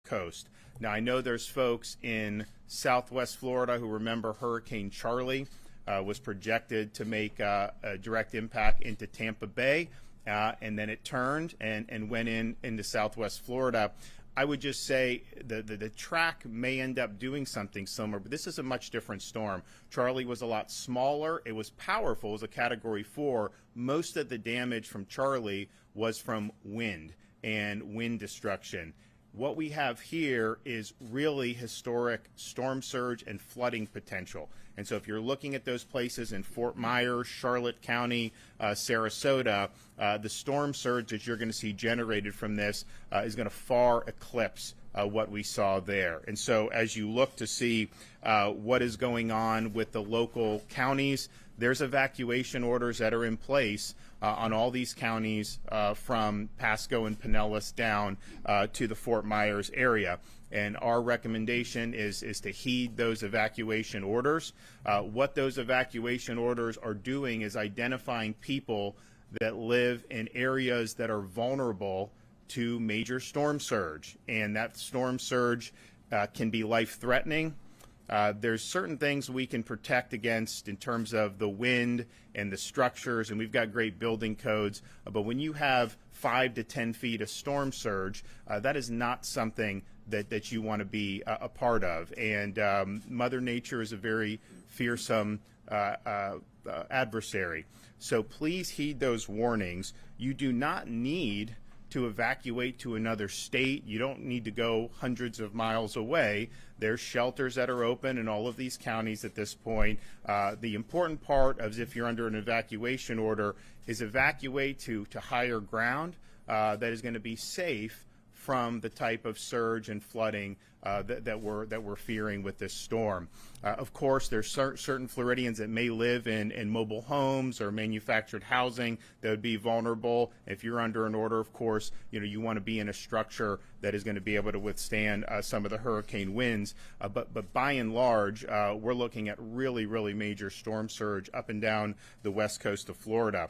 coast. Now, I know there's folks in Southwest Florida who remember Hurricane Charlie was projected to make a direct impact into Tampa Bay, and then it turned and went into Southwest Florida. I would just say the track may end up doing something similar, but this is a much different storm. Charlie was a lot smaller. It was powerful. It was a Category 4. Most of the damage from Charlie was from wind and wind destruction. What we have here is really historic storm surge and flooding potential. And so if you're looking at those places in Fort Myers, Charlotte County, Sarasota, the storm surge that you're going to see generated from this is going to far eclipse what we saw there. And so as you look to see what is going on with the local counties, there's evacuation orders that are in place on all these counties from Pasco and Pinellas down to the Fort Myers area. And our recommendation is to heed those evacuation orders. What those evacuation orders are doing is identifying people that live in areas that are vulnerable to major storm surge. And that storm surge can be life-threatening. There's certain things we can protect against in terms of the wind and the structures, and we've got great building codes. But when you have 5 to 10 feet of storm surge, that is not something that you want to be a part of. And Mother Nature is a very fearsome adversary. So please heed those warnings. You do not need to evacuate to another state. You don't need to go hundreds of miles away. There's shelters that are open in all of these counties at this point. The important part of if you're under an evacuation order is evacuate to higher ground that is going to be safe from the type of surge and flooding that we're fearing with this storm. Of course, there's certain Floridians that may live in mobile homes or manufactured housing that would be vulnerable. If you're under an order, of course, you want to be in a structure that is going to be able to withstand some of the hurricane winds. But by and large, we're looking at really, really major storm surge up and down the west coast of Florida.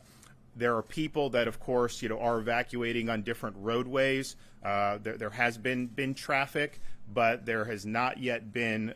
There are people that, of course, are evacuating on different roadways. There has been traffic, but there has not yet been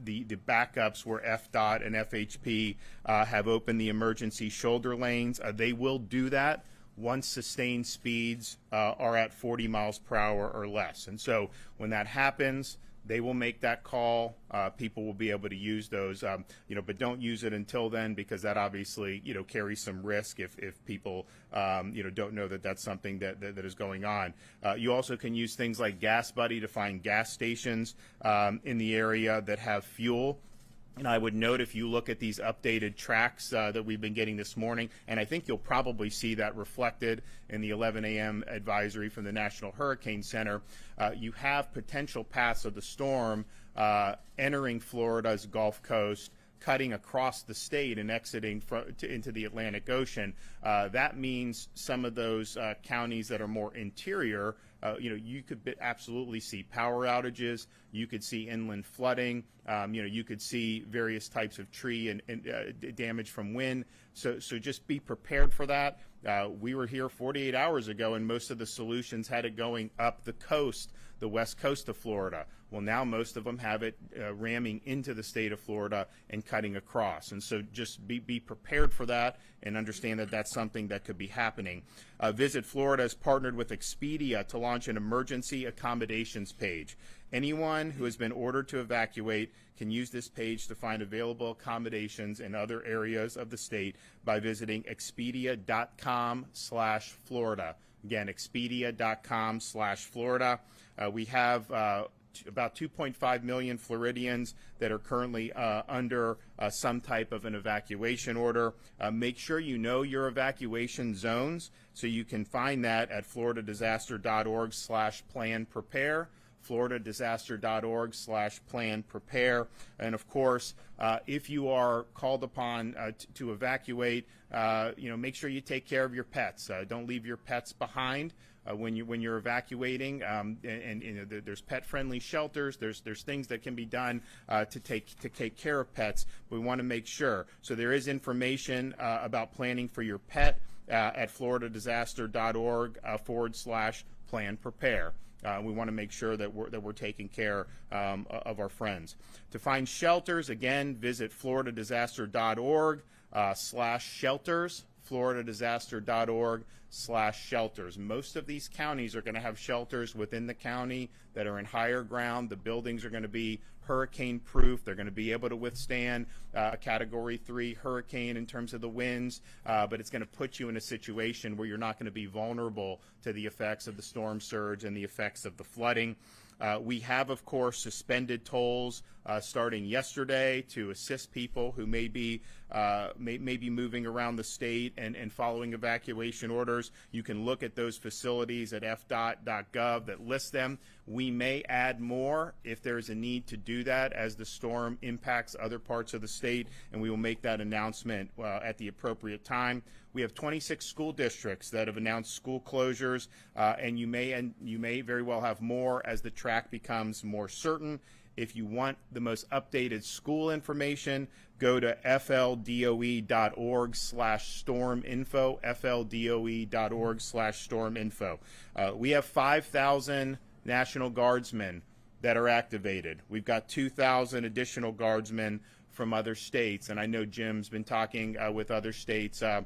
the backups where FDOT and FHP have opened the emergency shoulder lanes. They will do that once sustained speeds are at 40 miles per hour or less. And so when that happens, they will make that call. People will be able to use those, but don't use it until then, because that obviously, carries some risk if people, don't know that that's something that is going on. You also can use things like Gas Buddy to find gas stations in the area that have fuel. And I would note, if you look at these updated tracks that we've been getting this morning, and I think you'll probably see that reflected in the 11 a.m. advisory from the National Hurricane Center, you have potential paths of the storm entering Florida's Gulf Coast, cutting across the state and exiting into the Atlantic Ocean. That means some of those counties that are more interior, you could absolutely see power outages. You could see inland flooding. You could see various types of tree and damage from wind. So just be prepared for that. We were here 48 hours ago, and most of the solutions had it going up the coast, the west coast of Florida. Well, now most of them have it ramming into the state of Florida and cutting across. And so just be prepared for that and understand that that's something that could be happening. Visit Florida has partnered with Expedia to launch an emergency accommodations page. Anyone who has been ordered to evacuate can use this page to find available accommodations in other areas of the state by visiting expedia.com/Florida. Again, expedia.com/Florida. We have about 2.5 million Floridians that are currently under some type of an evacuation order. Make sure you know your evacuation zones, so you can find that at floridadisaster.org/plan-prepare. floridadisaster.org/plan-prepare. And of course, if you are called upon to evacuate, make sure you take care of your pets. Don't leave your pets behind when you're evacuating. There's pet-friendly shelters. There's things that can be done to take care of pets. We want to make sure. So there is information about planning for your pet at floridadisaster.org /plan-prepare. We want to make sure that we're taking care of our friends. To find shelters, again, visit floridadisaster.org/shelters. floridadisaster.org/shelters. Most of these counties are going to have shelters within the county that are in higher ground. The buildings are going to be hurricane proof. They're going to be able to withstand a Category 3 hurricane in terms of the winds, but it's going to put you in a situation where you're not going to be vulnerable to the effects of the storm surge and the effects of the flooding. We have, of course, suspended tolls starting yesterday to assist people who may be moving around the state and following evacuation orders. You can look at those facilities at fdot.gov that list them. We may add more if there's a need to do that as the storm impacts other parts of the state, and we will make that announcement at the appropriate time. We have 26 school districts that have announced school closures, and you may very well have more as the track becomes more certain. If you want the most updated school information, go to fldoe.org/storminfo, fldoe.org/storminfo. We have 5,000 National Guardsmen that are activated. We've got 2,000 additional Guardsmen from other states, and I know Jim's been talking with other states, to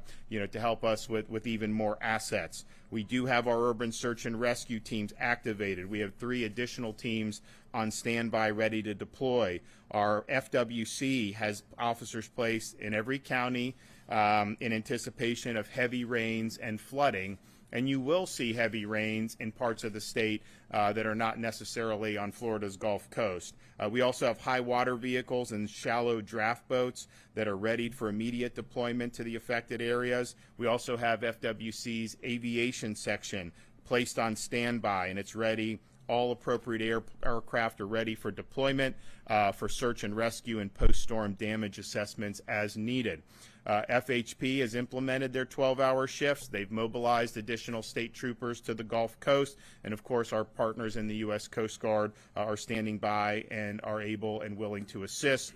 help us with even more assets. We do have our urban search and rescue teams activated. We have 3 additional teams on standby ready to deploy. Our FWC has officers placed in every county in anticipation of heavy rains and flooding. And you will see heavy rains in parts of the state that are not necessarily on Florida's Gulf Coast. We also have high water vehicles and shallow draft boats that are ready for immediate deployment to the affected areas. We also have FWC's aviation section placed on standby, and it's ready. All appropriate aircraft are ready for deployment for search and rescue and post-storm damage assessments as needed. FHP has implemented their 12-hour shifts. They've mobilized additional state troopers to the Gulf Coast, and of course our partners in the U.S. Coast Guard are standing by and are able and willing to assist.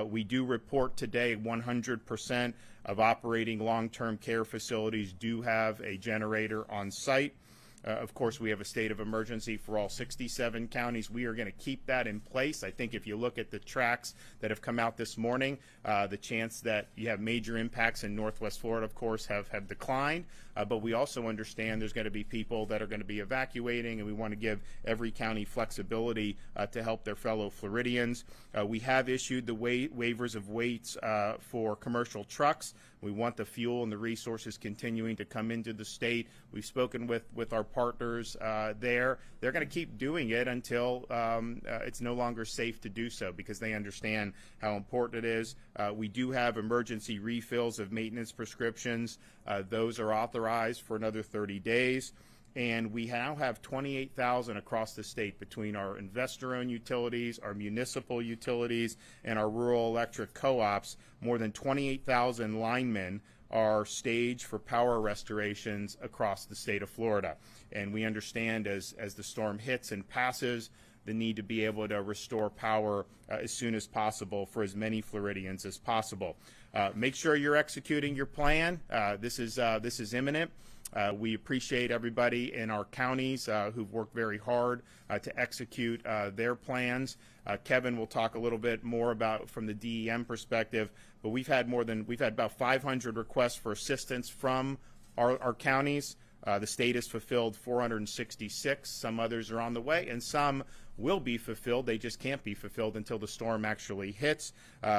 We do report today 100% of operating long-term care facilities do have a generator on site. Of course, we have a state of emergency for all 67 counties. We are going to keep that in place. I think if you look at the tracks that have come out this morning, the chance that you have major impacts in Northwest Florida, of course, have declined. But we also understand there's going to be people that are going to be evacuating, and we want to give every county flexibility to help their fellow Floridians. We have issued the waivers of weights for commercial trucks. We want the fuel and the resources continuing to come into the state. We've spoken with our partners there. They're going to keep doing it until it's no longer safe to do so, because they understand how important it is. We do have emergency refills of maintenance prescriptions. Those are authorized for another 30 days. And we now have 28,000 across the state between our investor-owned utilities, our municipal utilities, and our rural electric co-ops. More than 28,000 linemen are staged for power restorations across the state of Florida. And we understand as the storm hits and passes, the need to be able to restore power as soon as possible for as many Floridians as possible. Make sure you're executing your plan. This is imminent. We appreciate everybody in our counties who've worked very hard to execute their plans. Kevin will talk a little bit more about from the DEM perspective, but we've had about 500 requests for assistance from our counties. The state has fulfilled 466. Some others are on the way, and some will be fulfilled. They just can't be fulfilled until the storm actually hits.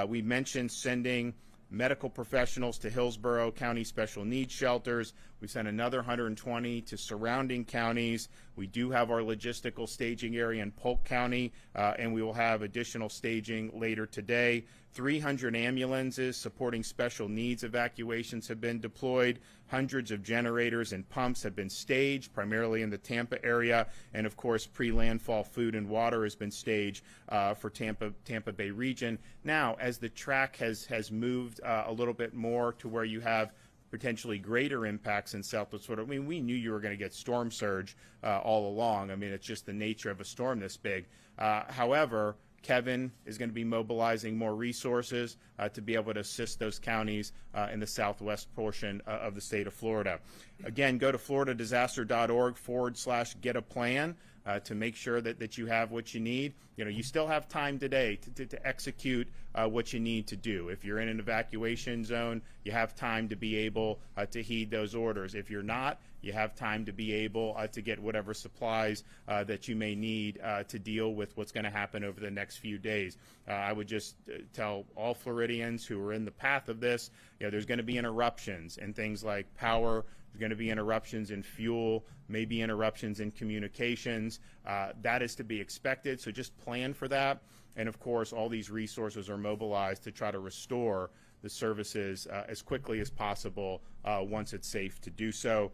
We mentioned sending medical professionals to Hillsborough County Special Needs Shelters. We sent another 120 to surrounding counties. We do have our logistical staging area in Polk County, and we will have additional staging later today. 300 ambulances supporting special needs evacuations have been deployed. Hundreds of generators and pumps have been staged, primarily in the Tampa area. And of course, pre-landfall food and water has been staged for Tampa Bay region. Now, as the track has moved a little bit more to where you have potentially greater impacts in Southwest Florida. I mean, we knew you were going to get storm surge all along. I mean, it's just the nature of a storm this big. However, Kevin is going to be mobilizing more resources to be able to assist those counties in the southwest portion of the state of Florida. Again, go to floridadisaster.org/get-a-plan. to make sure that you have what you need. You still have time today to execute what you need to do. If you're in an evacuation zone, you have time to be able to heed those orders. If you're not, you have time to be able to get whatever supplies that you may need to deal with what's going to happen over the next few days. I would just tell all Floridians who are in the path of this, there's going to be interruptions in things like power. There's going to be interruptions in fuel, maybe interruptions in communications. That is to be expected, so just plan for that. And, of course, all these resources are mobilized to try to restore the services as quickly as possible once it's safe to do so.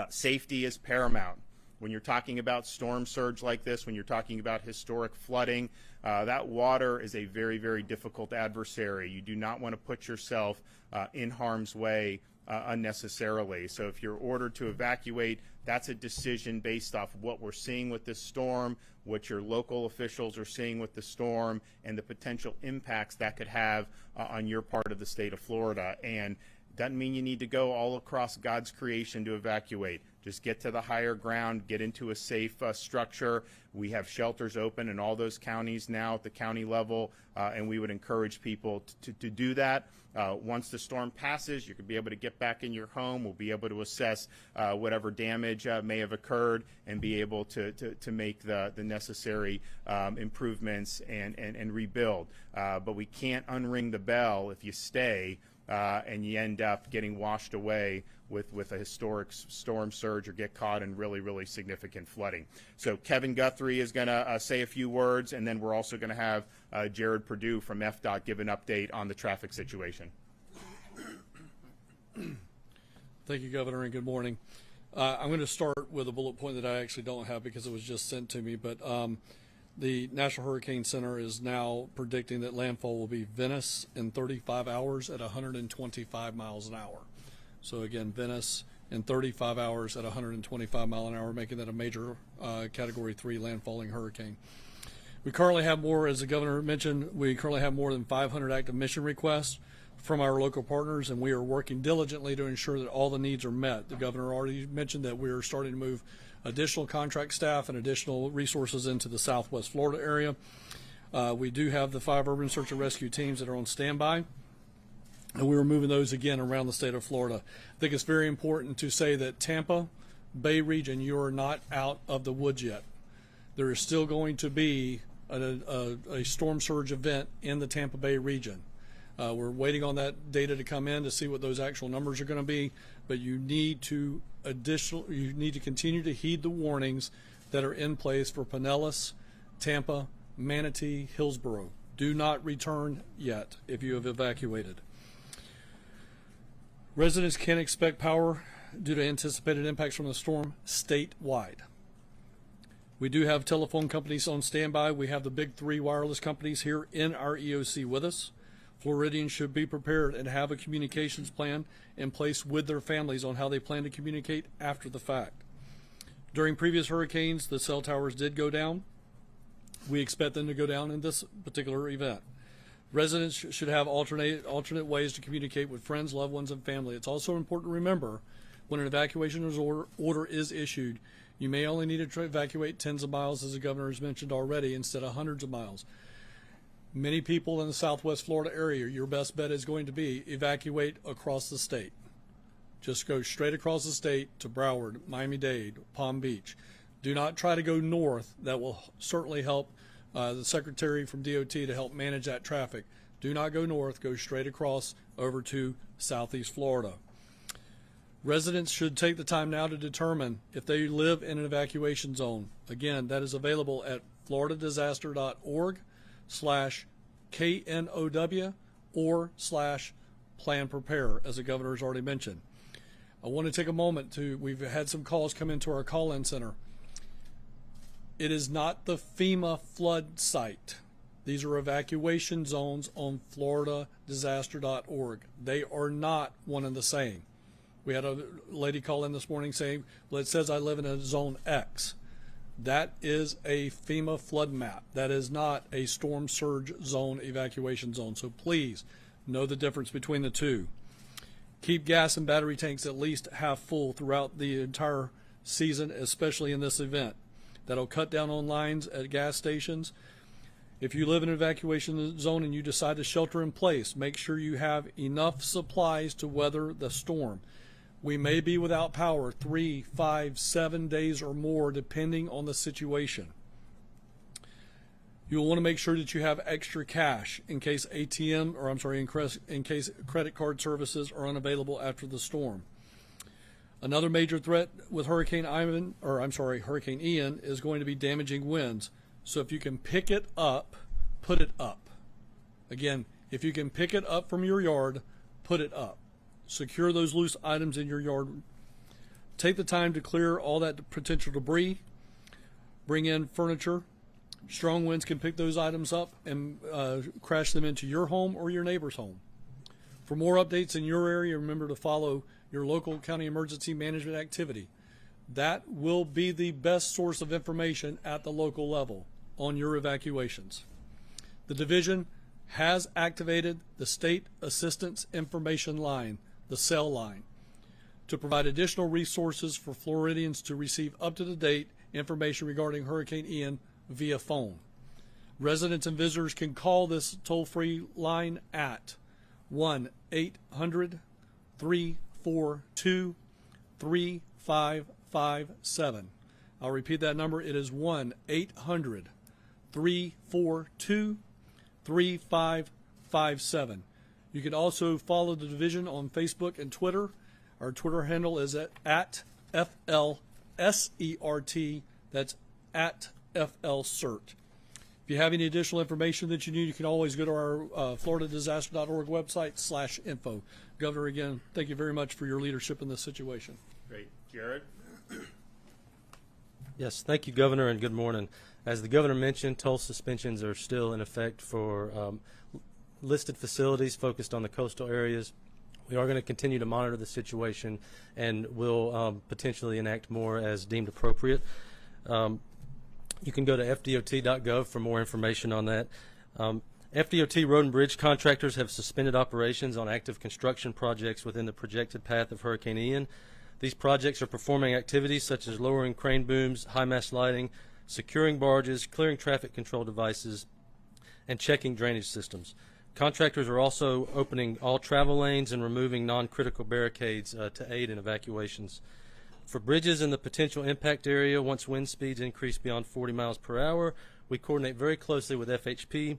Safety is paramount. When you're talking about storm surge like this, when you're talking about historic flooding, that water is a very, very difficult adversary. You do not want to put yourself in harm's way unnecessarily. So if you're ordered to evacuate, that's a decision based off of what we're seeing with this storm, what your local officials are seeing with the storm, and the potential impacts that could have on your part of the state of Florida. And doesn't mean you need to go all across God's creation to evacuate. Just get to the higher ground, get into a safe structure. We have shelters open in all those counties now at the county level, and we would encourage people to do that. Once the storm passes, you could be able to get back in your home. We'll be able to assess whatever damage may have occurred and be able to make the necessary improvements and rebuild. But we can't unring the bell if you stay and you end up getting washed away with a historic storm surge or get caught in really, really significant flooding. So Kevin Guthrie is going to say a few words, and then we're also going to have Jared Perdue from FDOT give an update on the traffic situation. Thank you, Governor, and good morning. I'm going to start with a bullet point that I actually don't have because it was just sent to me, but the National Hurricane Center is now predicting that landfall will be Venice in 35 hours at 125 miles an hour. So again, Venice in 35 hours at 125 miles an hour, making that a major Category 3 landfalling hurricane. We currently have more, as the Governor mentioned, we currently have more than 500 active mission requests from our local partners, and we are working diligently to ensure that all the needs are met. The Governor already mentioned that we are starting to move additional contract staff and additional resources into the Southwest Florida area. We do have the 5 urban search and rescue teams that are on standby, and we are moving those again around the state of Florida. I think it's very important to say that Tampa Bay region, you are not out of the woods yet. There is still going to be a storm surge event in the Tampa Bay region. We're waiting on that data to come in to see what those actual numbers are going to be, but you need to continue to heed the warnings that are in place for Pinellas, Tampa, Manatee, Hillsborough. Do not return yet if you have evacuated. Residents can expect power due to anticipated impacts from the storm statewide. We do have telephone companies on standby. We have the big 3 wireless companies here in our EOC with us. Floridians should be prepared and have a communications plan in place with their families on how they plan to communicate after the fact. During previous hurricanes, the cell towers did go down. We expect them to go down in this particular event. Residents should have alternate ways to communicate with friends, loved ones, and family. It's also important to remember when an evacuation order is issued, you may only need to evacuate tens of miles, as the Governor has mentioned already, instead of hundreds of miles. Many people in the Southwest Florida area, your best bet is going to be evacuate across the state. Just go straight across the state to Broward, Miami-Dade, Palm Beach. Do not try to go north. That will certainly help the Secretary from DOT to help manage that traffic. Do not go north. Go straight across over to Southeast Florida. Residents should take the time now to determine if they live in an evacuation zone. Again, that is available at floridadisaster.org/KNOW or /plan prepare, as the Governor has already mentioned. I want to take a moment we've had some calls come into our call-in center. It is not the FEMA flood site. These are evacuation zones on floridadisaster.org. They are not one and the same. We had a lady call in this morning saying, well, it says I live in a zone X. That is a FEMA flood map. That is not a storm surge zone evacuation zone. So please know the difference between the two. Keep gas and battery tanks at least half full throughout the entire season, especially in this event. That'll cut down on lines at gas stations. If you live in an evacuation zone and you decide to shelter in place, make sure you have enough supplies to weather the storm. We may be without power 3, 5, 7 days or more, depending on the situation. You'll want to make sure that you have extra cash in case in case credit card services are unavailable after the storm. Another major threat with Hurricane Ian is going to be damaging winds. So if you can pick it up, put it up. Again, if you can pick it up from your yard, put it up. Secure those loose items in your yard. Take the time to clear all that potential debris. Bring in furniture. Strong winds can pick those items up and crash them into your home or your neighbor's home. For more updates in your area, remember to follow your local county emergency management activity. That will be the best source of information at the local level on your evacuations. The division has activated the State Assistance Information Line, the CEL line, to provide additional resources for Floridians to receive up-to-date information regarding Hurricane Ian via phone. Residents and visitors can call this toll-free line at 1-800-342-3557. I'll repeat that number. It is 1-800-342-3557. You can also follow the division on Facebook and Twitter. Our Twitter handle is at FLSERT. That's at FLCERT. If you have any additional information that you need, you can always go to our floridadisaster.org website /info. Governor, again, thank you very much for your leadership in this situation. Great. Jared? Yes, thank you, Governor, and good morning. As the Governor mentioned, toll suspensions are still in effect for listed facilities focused on the coastal areas. We are going to continue to monitor the situation and will potentially enact more as deemed appropriate. You can go to fdot.gov for more information on that. FDOT road and bridge contractors have suspended operations on active construction projects within the projected path of Hurricane Ian. These projects are performing activities such as lowering crane booms, high mast lighting, securing barges, clearing traffic control devices, and checking drainage systems. Contractors are also opening all travel lanes and removing non-critical barricades to aid in evacuations. For bridges in the potential impact area, once wind speeds increase beyond 40 miles per hour, we coordinate very closely with FHP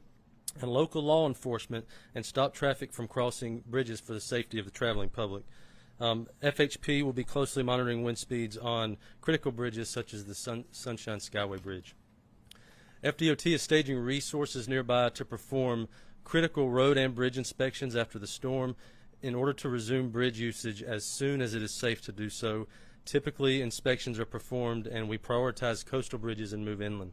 and local law enforcement and stop traffic from crossing bridges for the safety of the traveling public. FHP will be closely monitoring wind speeds on critical bridges such as the Sunshine Skyway Bridge. FDOT is staging resources nearby to perform critical road and bridge inspections after the storm in order to resume bridge usage as soon as it is safe to do so. Typically, inspections are performed and we prioritize coastal bridges and move inland.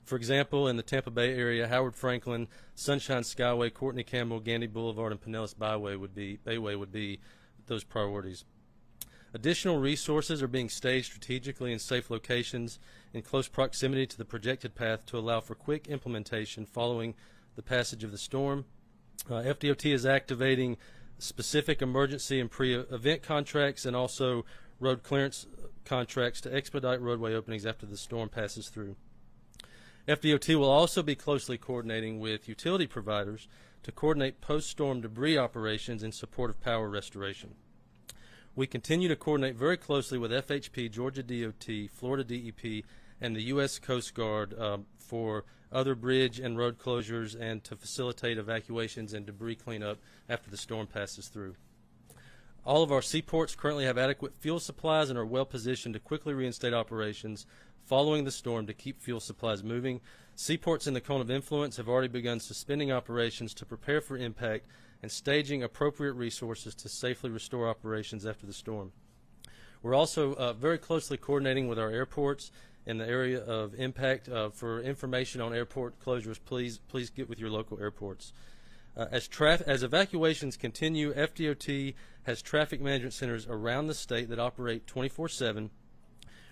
For example, in the Tampa Bay area, Howard Franklin, Sunshine Skyway, Courtney Campbell, Gandy Boulevard, and Pinellas Bayway would be those priorities. Additional resources are being staged strategically in safe locations in close proximity to the projected path to allow for quick implementation following the passage of the storm. FDOT is activating specific emergency and pre-event contracts and also road clearance contracts to expedite roadway openings after the storm passes through. FDOT will also be closely coordinating with utility providers to coordinate post-storm debris operations in support of power restoration. We continue to coordinate very closely with FHP, Georgia DOT, Florida DEP, and the U.S. Coast Guard for other bridge and road closures and to facilitate evacuations and debris cleanup after the storm passes through. All of our seaports currently have adequate fuel supplies and are well positioned to quickly reinstate operations following the storm to keep fuel supplies moving. Seaports in the cone of influence have already begun suspending operations to prepare for impact and staging appropriate resources to safely restore operations after the storm. We're also very closely coordinating with our airports in the area of impact. For information on airport closures, please get with your local airports. As evacuations continue, FDOT has traffic management centers around the state that operate 24/7.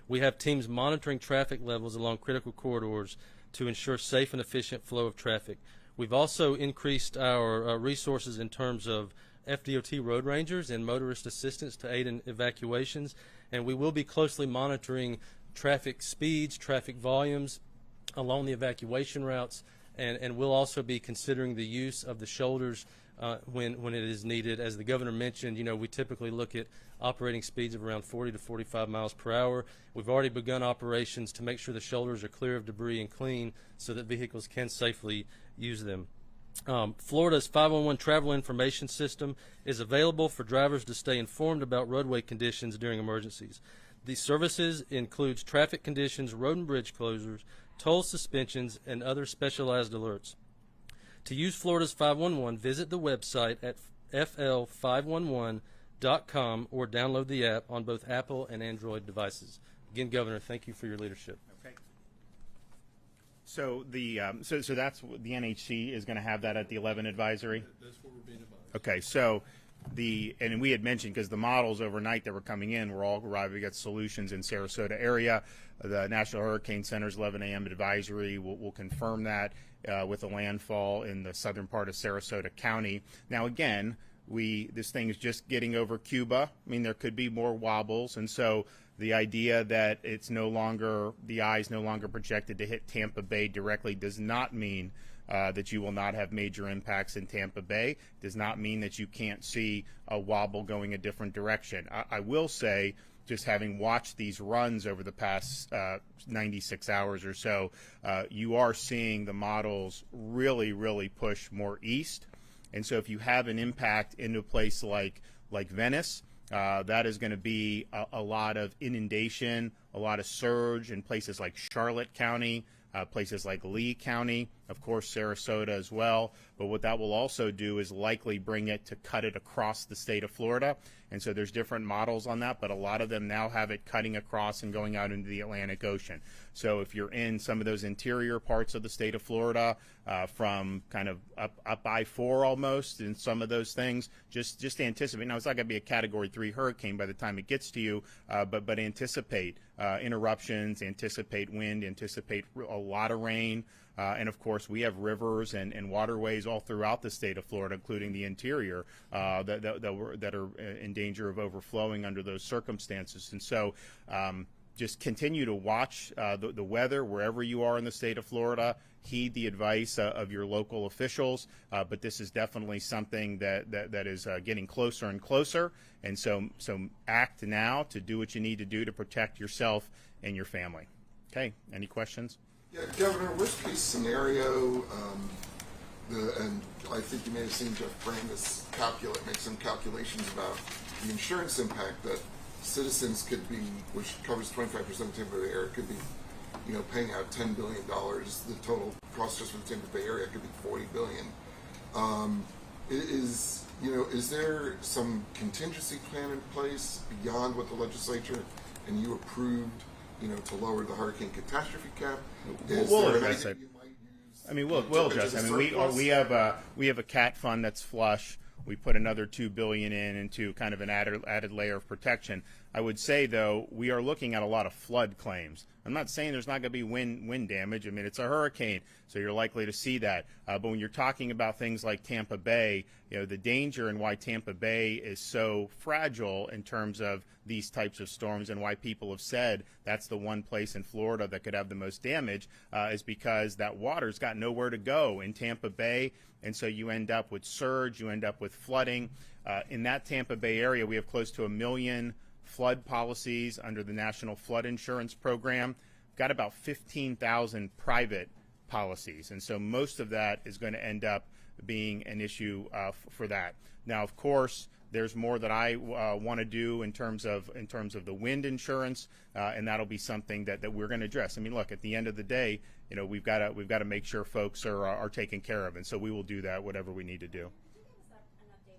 We have teams monitoring traffic levels along critical corridors to ensure safe and efficient flow of traffic. We've also increased our resources in terms of FDOT road rangers and motorist assistance to aid in evacuations, and we will be closely monitoring traffic speeds, traffic volumes along the evacuation routes, and we'll also be considering the use of the shoulders when it is needed. As the governor mentioned, we typically look at operating speeds of around 40 to 45 miles per hour. We've already begun operations to make sure the shoulders are clear of debris and clean so that vehicles can safely use them. Florida's 511 travel information system is available for drivers to stay informed about roadway conditions during emergencies. These services includes traffic conditions, road and bridge closures, toll suspensions, and other specialized alerts. To use Florida's 511, visit the website at fl511.com or download the app on both Apple and Android devices. Again, Governor, thank you for your leadership. Okay. So so that's what the NHC is going to have that at the 11 advisory. That's what we're being advised. Okay, so and we had mentioned, because the models overnight that were coming in were all arriving at solutions in Sarasota area. The National Hurricane Center's 11 a.m. advisory will confirm that with a landfall in the southern part of Sarasota County. Now, again, this thing is just getting over Cuba. I mean, there could be more wobbles, and so the idea that the eye is no longer projected to hit Tampa Bay directly does not mean that you will not have major impacts in Tampa Bay. Does not mean that you can't see a wobble going a different direction. I will say, just having watched these runs over the past 96 hours or so, you are seeing the models really, really push more east. And so if you have an impact into a place like Venice, that is going to be a lot of inundation, a lot of surge in places like Charlotte County, places like Lee County, of course Sarasota as well. But what that will also do is likely bring it to cut it across the state of Florida. And so there's different models on that, but a lot of them now have it cutting across and going out into the Atlantic Ocean. So if you're in some of those interior parts of the state of Florida, from kind of up I-4 almost, and some of those things, just anticipate. Now, it's not going to be a Category 3 hurricane by the time it gets to you, but anticipate interruptions, anticipate wind, anticipate a lot of rain. And of course, we have rivers and waterways all throughout the state of Florida, including the interior, that are in danger of overflowing under those circumstances. And so just continue to watch the weather wherever you are in the state of Florida. Heed the advice of your local officials, but this is definitely something that is getting closer and closer. And so act now to do what you need to do to protect yourself and your family. Okay, any questions? Yeah, Governor, worst case scenario, and I think you may have seen Jeff Brandis make some calculations about the insurance impact that citizens could be, which covers 25% of Tampa Bay area, could be, paying out $10 billion. The total cost just for the Tampa Bay area could be $40 billion. Is there some contingency plan in place beyond what the legislature and you approved, to lower the hurricane catastrophe cap? We'll address it. We'll address it. We have a cat fund that's flush. We put another $2 billion into kind of an added layer of protection. I would say, though, we are looking at a lot of flood claims. I'm not saying there's not going to be wind damage. I mean, it's a hurricane, so you're likely to see that. But when you're talking about things like Tampa Bay, the danger and why Tampa Bay is so fragile in terms of these types of storms and why people have said that's the one place in Florida that could have the most damage is because that water's got nowhere to go in Tampa Bay. And so you end up with surge, you end up with flooding. In that Tampa Bay area, we have close to 1 million flood policies under the National Flood Insurance Program. We've got about 15,000 private policies. And so most of that is going to end up being an issue for that. Now, of course, there's more that I want to do in terms of the wind insurance, and that'll be something that we're going to address. I mean, look, at the end of the day, we've got to make sure folks are taken care of, and so we will do that, whatever we need to do.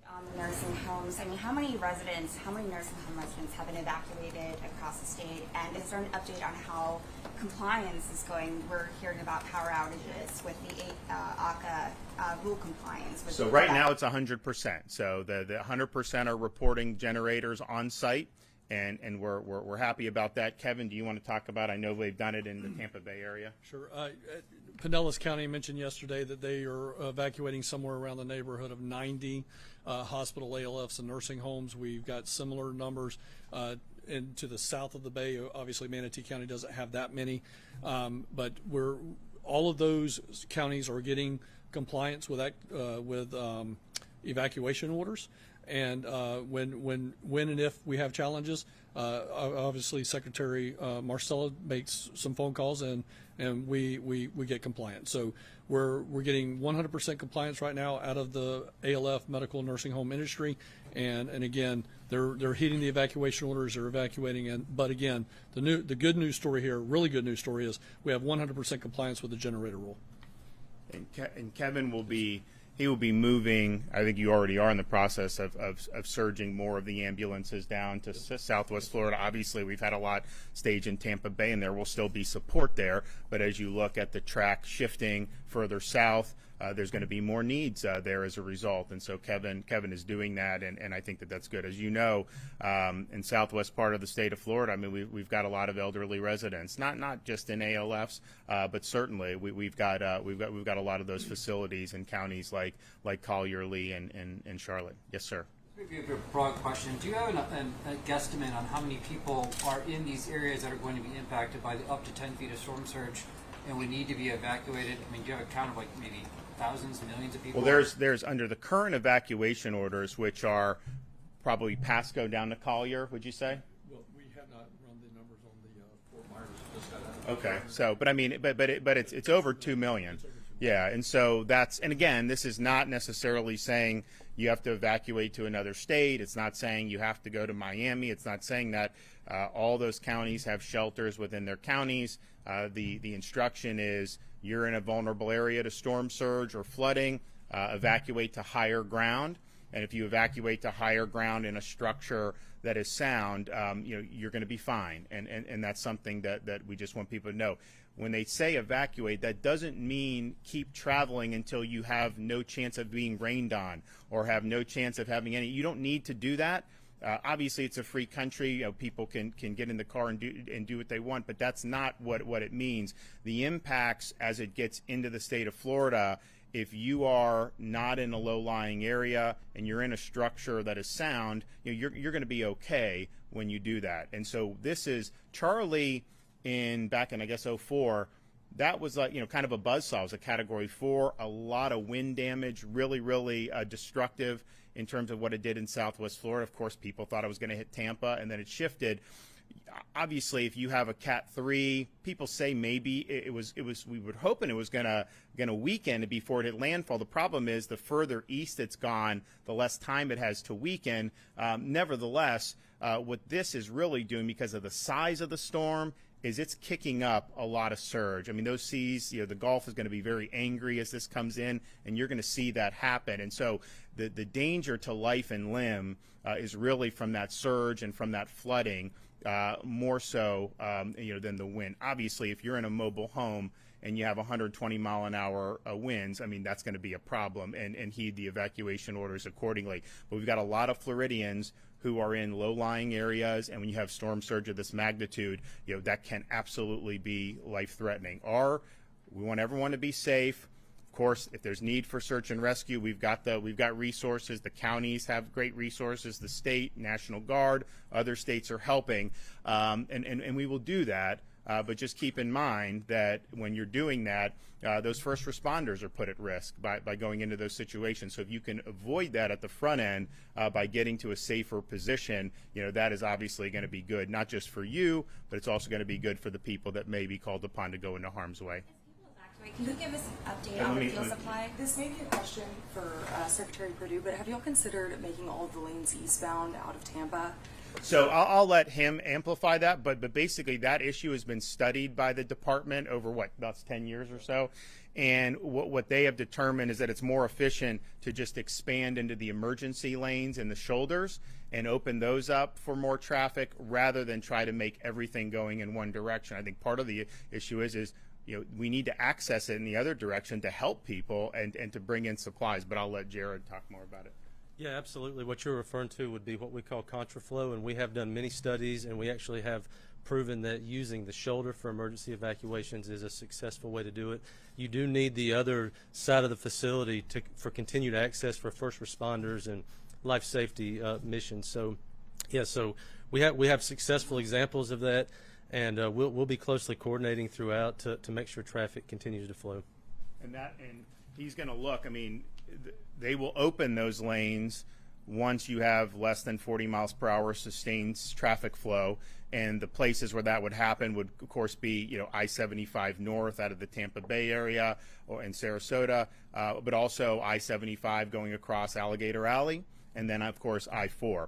On the nursing homes, how many nursing home residents have been evacuated across the state, and is there an update on how compliance is going? We're hearing about power outages with the ACA rule compliance. So right now it's 100%. So the 100% are reporting generators on site, and we're happy about that. Kevin, do you want to talk about? I know they've done it in the Tampa Bay area. Sure. Pinellas County mentioned yesterday that they are evacuating somewhere around the neighborhood of 90 hospital ALFs and nursing homes. We've got similar numbers. into the south of the bay. Obviously, Manatee County doesn't have that many, but all of those counties are getting compliance with evacuation orders. And when and if we have challenges, obviously Secretary Marcella makes some phone calls and we get compliance. So we're getting 100% compliance right now out of the ALF medical nursing home industry, and again they're hitting the evacuation orders, they're evacuating. But again, the good news story here, really good news story, is we have 100% compliance with the generator rule. And Kevin will be moving. I think you already are in the process of surging more of the ambulances down to Southwest Florida. Obviously, we've had a lot staged in Tampa Bay, and there will still be support there. But as you look at the track shifting further south, there's going to be more needs there as a result. And so Kevin is doing that, and I think that's good. As you know, in southwest part of the state of Florida, I mean, we've got a lot of elderly residents, not just in ALFs, but certainly we've got a lot of those facilities in counties like Collier, Lee, and Charlotte. Yes, sir. Maybe a broad question. Do you have a guesstimate on how many people are in these areas that are going to be impacted by the up to 10 feet of storm surge and would need to be evacuated? I mean, do you have a count of like maybe thousands, millions of people? Well, there's under the current evacuation orders, which are probably Pasco down to Collier, would you say? Well, we have not run the numbers on the Fort Myers. Okay, so but I mean, but it's over 2 million. Yeah, and so and again, this is not necessarily saying you have to evacuate to another state. It's not saying you have to go to Miami. It's not saying that all those counties have shelters within their counties. The instruction is you're in a vulnerable area to storm surge or flooding, evacuate to higher ground. And if you evacuate to higher ground in a structure that is sound, you're going to be fine. And that's something that we just want people to know. When they say evacuate, that doesn't mean keep traveling until you have no chance of being rained on or have no chance of having any. You don't need to do that. Obviously, it's a free country. People can get in the car and do what they want, but that's not what it means. The impacts as it gets into the state of Florida, if you are not in a low-lying area and you're in a structure that is sound, you're going to be okay when you do that. And so this is Charlie back in I guess 2004. That was like kind of a buzzsaw. It was a Category 4, a lot of wind damage, really destructive in terms of what it did in Southwest Florida. Of course, people thought it was going to hit Tampa, and then it shifted. Obviously, if you have a Cat 3, people say maybe it was. We were hoping it was going to weaken before it hit landfall. The problem is the further east it's gone, the less time it has to weaken. Nevertheless, what this is really doing, because of the size of the storm, is it's kicking up a lot of surge. I mean, those seas, the Gulf is going to be very angry as this comes in, and you're going to see that happen. And so the danger to life and limb is really from that surge and from that flooding, more so than the wind. Obviously, if you're in a mobile home and you have 120 mile an hour winds, I mean, that's going to be a problem, and heed the evacuation orders accordingly. But we've got a lot of Floridians who are in low-lying areas, and when you have storm surge of this magnitude, that can absolutely be life-threatening. We want everyone to be safe. Of course, if there's need for search and rescue, we've got resources. The counties have great resources. The state, National Guard, other states are helping, and we will do that. But just keep in mind that when you're doing that, those first responders are put at risk by going into those situations. So if you can avoid that at the front end by getting to a safer position, that is obviously going to be good, not just for you, but it's also going to be good for the people that may be called upon to go into harm's way. Can you give us an update on the fuel supply? This may be a question for Secretary Perdue, but have you all considered making all of the lanes eastbound out of Tampa? So I'll let him amplify that, but basically that issue has been studied by the department over about 10 years or so, and what they have determined is that it's more efficient to just expand into the emergency lanes and the shoulders and open those up for more traffic rather than try to make everything going in one direction. I think part of the issue is we need to access it in the other direction to help people and to bring in supplies, but I'll let Jared talk more about it. Yeah, absolutely. What you're referring to would be what we call contraflow, and we have done many studies, and we actually have proven that using the shoulder for emergency evacuations is a successful way to do it. You do need the other side of the facility for continued access for first responders and life safety missions. So, yeah, so we have successful examples of that, and we'll be closely coordinating throughout to make sure traffic continues to flow. And he's going to look. I mean, they will open those lanes once you have less than 40 miles per hour sustained traffic flow. And the places where that would happen would, of course, be I-75 north out of the Tampa Bay area or in Sarasota, but also I-75 going across Alligator Alley, and then, of course, I-4.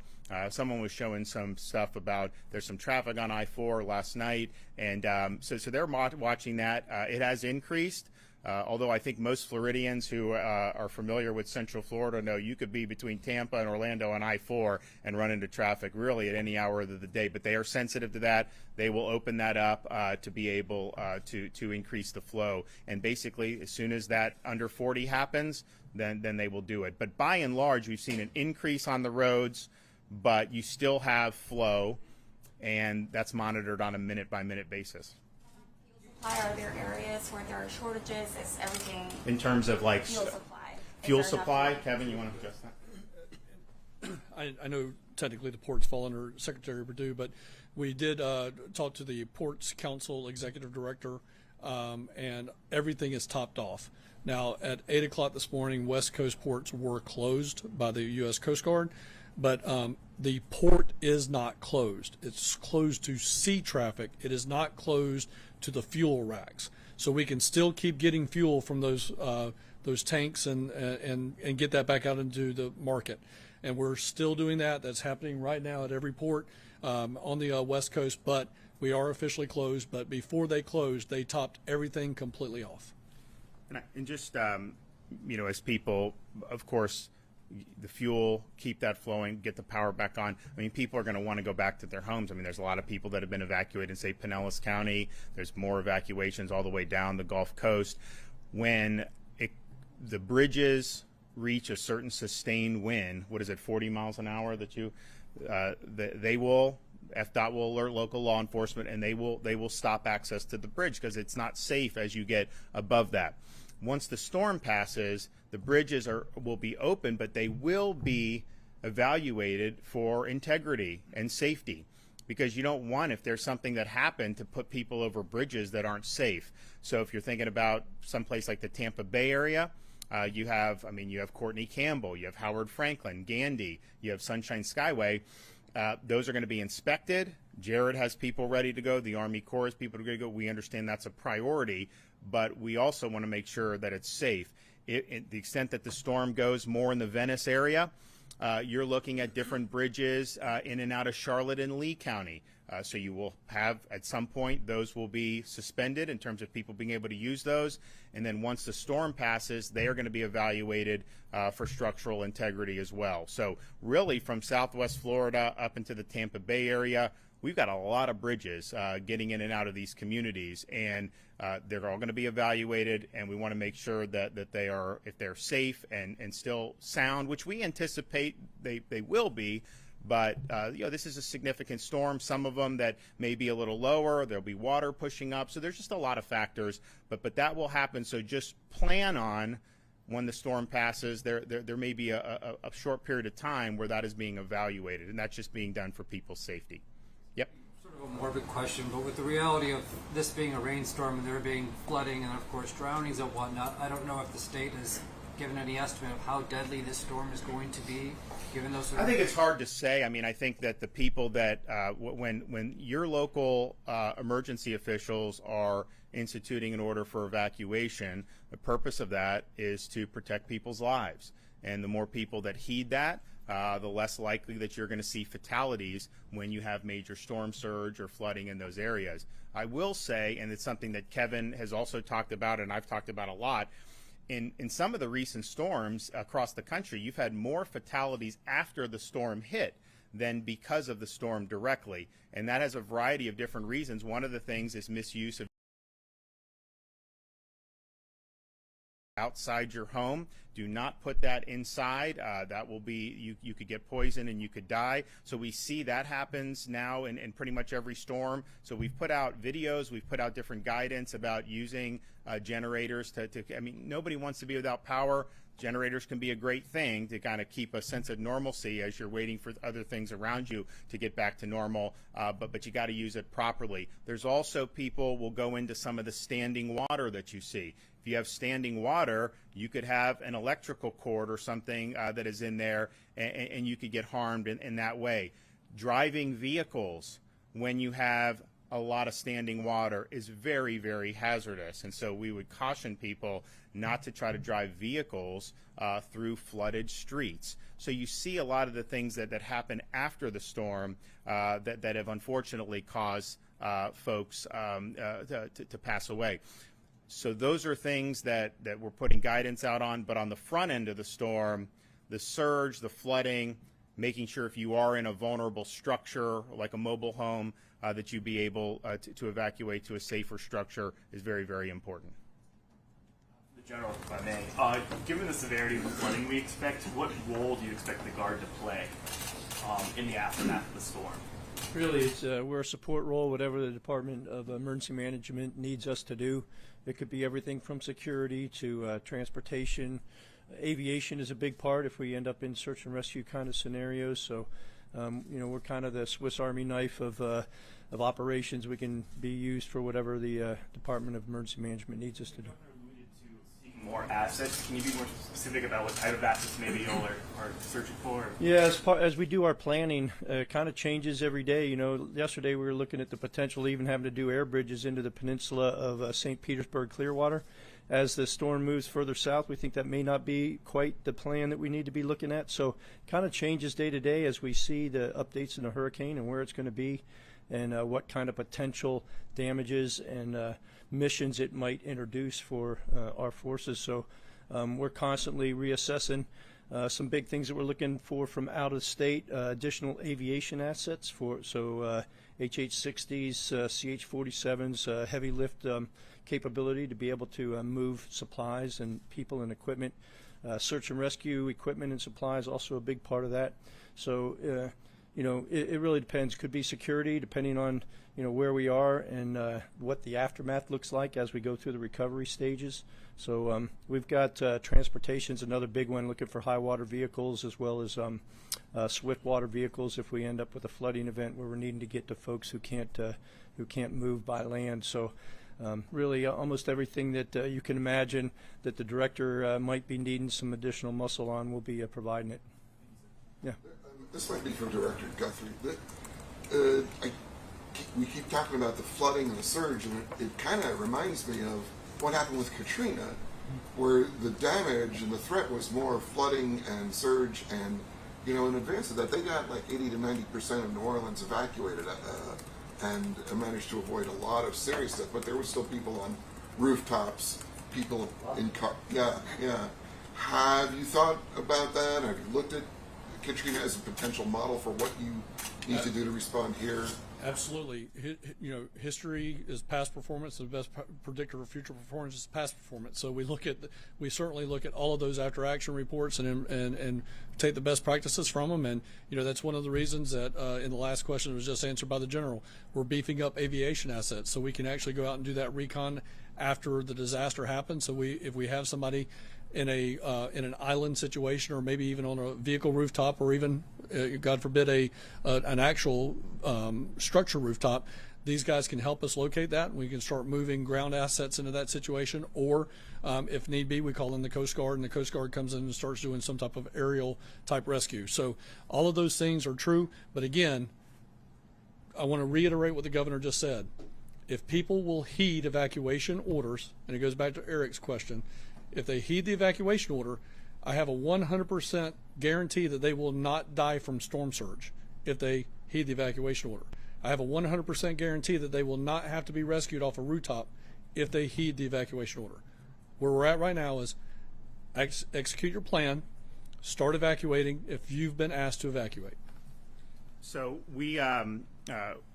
Someone was showing some stuff about there's some traffic on I-4 last night, and so they're watching that. It has increased. Although I think most Floridians who are familiar with Central Florida know you could be between Tampa and Orlando on I-4 and run into traffic really at any hour of the day. But they are sensitive to that. They will open that up to be able to increase the flow. And basically, as soon as that under 40 happens, then they will do it. But by and large, we've seen an increase on the roads, but you still have flow, and that's monitored on a minute-by-minute basis. Are there areas where there are shortages? Is everything In terms of like fuel supply? fuel supply, Kevin, you want to address that? I know technically the ports fall under Secretary Perdue, but we did talk to the Ports Council Executive Director, and everything is topped off. Now, at 8 o'clock this morning, West Coast ports were closed by the U.S. Coast Guard, but the port is not closed. It's closed to sea traffic. It is not closed to the fuel racks. So we can still keep getting fuel from those tanks and get that back out into the market. And we're still doing that. That's happening right now at every port on the West Coast, but we are officially closed. But before they closed, they topped everything completely off. And just, as people, of course, the fuel, keep that flowing, get the power back on. I mean, people are going to want to go back to their homes. I mean, there's a lot of people that have been evacuated in, say, Pinellas County. There's more evacuations all the way down the Gulf Coast. When the bridges reach a certain sustained wind, 40 miles an hour that they will, FDOT will alert local law enforcement, and they will stop access to the bridge because it's not safe as you get above that. Once the storm passes, the bridges will be open, but they will be evaluated for integrity and safety, because you don't want, if there's something that happened, to put people over bridges that aren't safe. So if you're thinking about someplace like the Tampa Bay area, you have Courtney Campbell, you have Howard Franklin, Gandy, you have Sunshine Skyway. Those are going to be inspected. Jared has people ready to go. The Army Corps has people ready to go. We understand that's a priority, but we also want to make sure that it's safe. The extent that the storm goes more in the Venice area, you're looking at different bridges in and out of Charlotte and Lee County. So you will have, at some point, those will be suspended in terms of people being able to use those. And then once the storm passes, they are going to be evaluated for structural integrity as well. So really, from Southwest Florida up into the Tampa Bay area, we've got a lot of bridges getting in and out of these communities, and they're all going to be evaluated, and we want to make sure that they are, if they're safe and still sound, which we anticipate they will be. But this is a significant storm. Some of them that may be a little lower. There'll be water pushing up. So there's just a lot of factors. But that will happen. So just plan on, when the storm passes, there may be a short period of time where that is being evaluated, and that's just being done for people's safety. Yep. Sort of a morbid question, but with the reality of this being a rainstorm and there being flooding and of course drownings and whatnot, I don't know if the state has given any estimate of how deadly this storm is going to be, given those sort of... I think it's hard to say. I mean, I think that the people that, when your local emergency officials are instituting an order for evacuation, the purpose of that is to protect people's lives. And the more people that heed that, the less likely that you're going to see fatalities when you have major storm surge or flooding in those areas. I will say, and it's something that Kevin has also talked about and I've talked about a lot, in some of the recent storms across the country, you've had more fatalities after the storm hit than because of the storm directly. And that has a variety of different reasons. One of the things is misuse of outside your home. Do not put that inside. That will be, you could get poisoned and you could die. So we see that happens now in pretty much every storm. So we've put out videos, we've put out different guidance about using generators I mean, nobody wants to be without power. Generators can be a great thing to kind of keep a sense of normalcy as you're waiting for other things around you to get back to normal, but you got to use it properly. There's also people will go into some of the standing water that you see. If you have standing water, you could have an electrical cord or something that is in there, and you could get harmed in that way. Driving vehicles when you have a lot of standing water is very, very hazardous. And so we would caution people not to try to drive vehicles through flooded streets. So you see a lot of the things that happen after the storm that have unfortunately caused folks to pass away. So those are things that we're putting guidance out on. But on the front end of the storm, the surge, the flooding, making sure if you are in a vulnerable structure like a mobile home, that you be able to evacuate to a safer structure is very, very important. The General, if I may, given the severity of the flooding we expect, what role do you expect the Guard to play in the aftermath of the storm? Really, it's, we're a support role, whatever the Department of Emergency Management needs us to do. It could be everything from security to transportation. Aviation is a big part if we end up in search and rescue kind of scenarios. So, we're kind of the Swiss Army knife of operations. We can be used for whatever the Department of Emergency Management needs us to do. More assets. Can you be more specific about what type of assets maybe you all are searching for? Yeah, as we do our planning, it kind of changes every day. Yesterday we were looking at the potential even having to do air bridges into the peninsula of St. Petersburg, Clearwater. As the storm moves further south, we think that may not be quite the plan that we need to be looking at. So kind of changes day to day as we see the updates in the hurricane and where it's going to be and what kind of potential damages and missions it might introduce for our forces. So we're constantly reassessing some big things that we're looking for from out of state, additional aviation assets HH-60s, CH-47s, heavy lift capability to be able to move supplies and people and equipment. Search and rescue equipment and supplies also a big part of that. So it really depends. Could be security depending on where we are and what the aftermath looks like as we go through the recovery stages. So we've got transportation's another big one, looking for high water vehicles as well as swift water vehicles if we end up with a flooding event where we're needing to get to folks who can't move by land. So really almost everything that you can imagine that the director might be needing some additional muscle on, will be providing it. Yeah. This might be for Director Guthrie. We keep talking about the flooding and the surge, and it kind of reminds me of what happened with Katrina, where the damage and the threat was more flooding and surge, and in advance of that, they got like 80 to 90% of New Orleans evacuated, and managed to avoid a lot of serious stuff. But there were still people on rooftops, people in cars. Yeah. Have you thought about that? Have you looked at Katrina as a potential model for what you need to do to respond here? Absolutely. History is past performance, and the best predictor of future performance is past performance. So we certainly look at all of those after action reports and take the best practices from them. And that's one of the reasons that in the last question was just answered by the general, we're beefing up aviation assets so we can actually go out and do that recon after the disaster happens. So if we have somebody in an island situation, or maybe even on a vehicle rooftop, or even God forbid an actual structure rooftop, these guys can help us locate that, and we can start moving ground assets into that situation. Or if need be, we call in the Coast Guard, and the Coast Guard comes in and starts doing some type of aerial type rescue. So all of those things are true, but again, I want to reiterate what the governor just said. If people will heed evacuation orders, and it goes back to Eric's question, if they heed the evacuation order, I have a 100% guarantee that they will not die from storm surge if they heed the evacuation order. I have a 100% guarantee that they will not have to be rescued off a rooftop if they heed the evacuation order. Where we're at right now is execute your plan, start evacuating if you've been asked to evacuate. So we're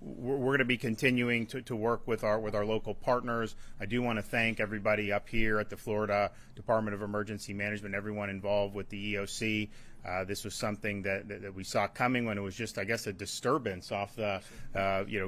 going to be continuing to work with our local partners. I do want to thank everybody up here at the Florida Department of Emergency Management, everyone involved with the EOC. This was something that we saw coming when it was just, I guess, a disturbance off the,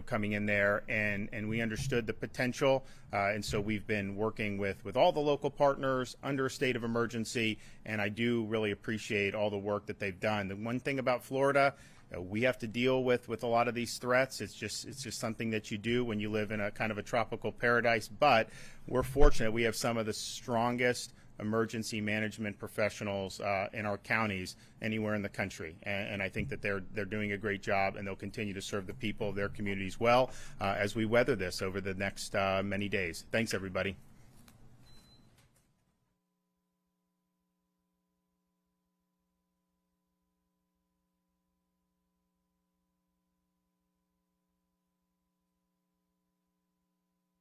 coming in there, and we understood the potential, and so we've been working with all the local partners under a state of emergency, and I do really appreciate all the work that they've done. The one thing about Florida, we have to deal with a lot of these threats. It's just something that you do when you live in a kind of a tropical paradise, but we're fortunate we have some of the strongest emergency management professionals in our counties anywhere in the country, and I think that they're doing a great job, and they'll continue to serve the people of their communities well as we weather this over the next many days. Thanks, everybody.